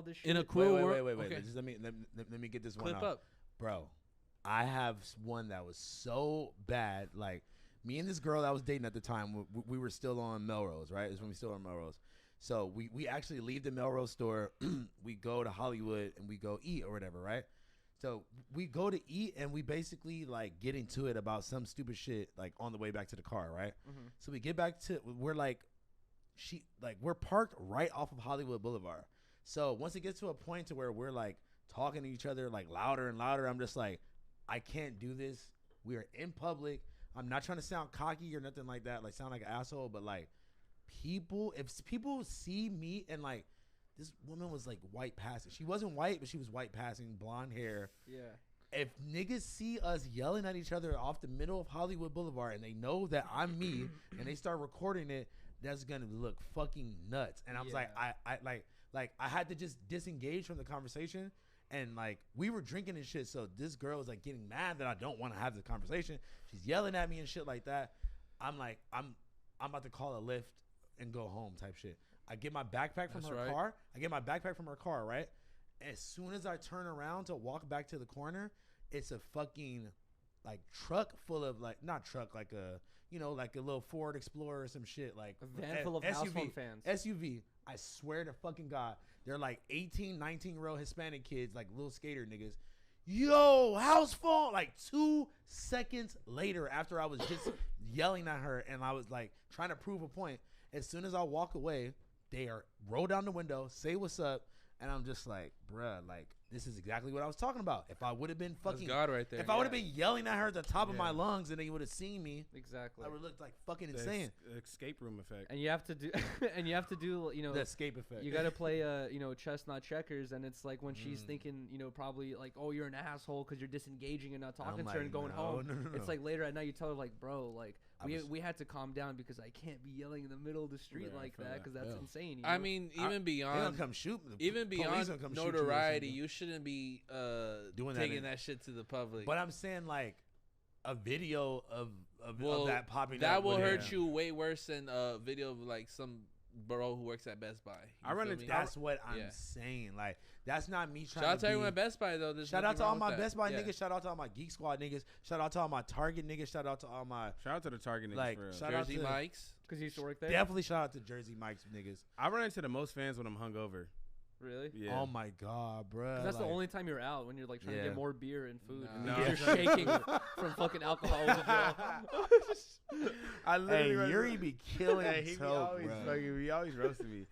all this shit. In a cool wait. world. Okay. Just let me get this one Clip out. up. Bro, I have one that was so bad. Like, me and this girl that I was dating at the time, we were still on Melrose, right? It was when we still on Melrose. So we actually leave the Melrose store. We go to Hollywood and we go eat or whatever, right? So we go to eat and we basically like get into it about some stupid shit like on the way back to the car, right? Mm-hmm. So we get back to, we're we're parked right off of Hollywood Boulevard. So once it gets to a point to where we're like talking to each other like louder and louder, I'm just like, I can't do this. We are in public. I'm not trying to sound cocky or nothing like that, like sound like an asshole, but like if people see me and like, this woman was like white passing. She wasn't white, but she was white passing, blonde hair. Yeah. If niggas see us yelling at each other off the middle of Hollywood Boulevard and they know that I'm me and they start recording it, that's gonna look fucking nuts. And I was like, I had to just disengage from the conversation. And like, we were drinking and shit. So this girl was like getting mad that I don't want to have the conversation. She's yelling at me and shit like that. I'm like, I'm about to call a Lyft and go home type shit. I get my backpack from her car. I get my backpack from her car, right? As soon as I turn around to walk back to the corner, it's a fucking like truck full of like, not truck, like a, you know, like a little Ford Explorer or some shit. Like a van full of Housephone fans. SUV. I swear to fucking God. They're like 18, 19-year-old Hispanic kids, like little skater niggas. Yo, Housephone. Like 2 seconds later, after I was just yelling at her and I was like trying to prove a point, as soon as I walk away, they are roll down the window, say what's up, and I'm just like, bruh, like this is exactly what I was talking about. If I would have been fucking, that's God right there. If I would have been yelling at her at the top of my lungs and they would have seen me, exactly, I would have looked like fucking insane. Escape room effect. And you have to do, you know, the escape effect. You got to play, you know, chess not checkers, and it's like when she's thinking, you know, probably like, oh, you're an asshole because you're disengaging and not talking to her and going home. No. It's like later at night you tell her like, bro, like we had to calm down because I can't be yelling in the middle of the street like that because that's insane. You know? I mean, even beyond come shoot, even beyond notoriety, you shouldn't be doing taking that shit to the public. But I'm saying like a video of that popping that up will hurt you way worse than a video of like some bro who works at Best Buy. I run into that's what I'm saying. Like that's not me trying. Shout out to everyone at Best Buy though. Shout out to all my Best Buy niggas. Shout out to all my Geek Squad niggas. Shout out to all my Target niggas. Shout out to all my to the Target niggas. Like for real. shout Jersey out to Mike's because you used to work there. Definitely shout out to Jersey Mike's niggas. I run into the most fans when I'm hungover. Really? Yeah. Oh my God, bro. That's the only time you're out, when you're like trying to get more beer and food. No. And you're shaking from fucking alcohol withdrawal. Yuri be killing. He always roasting me.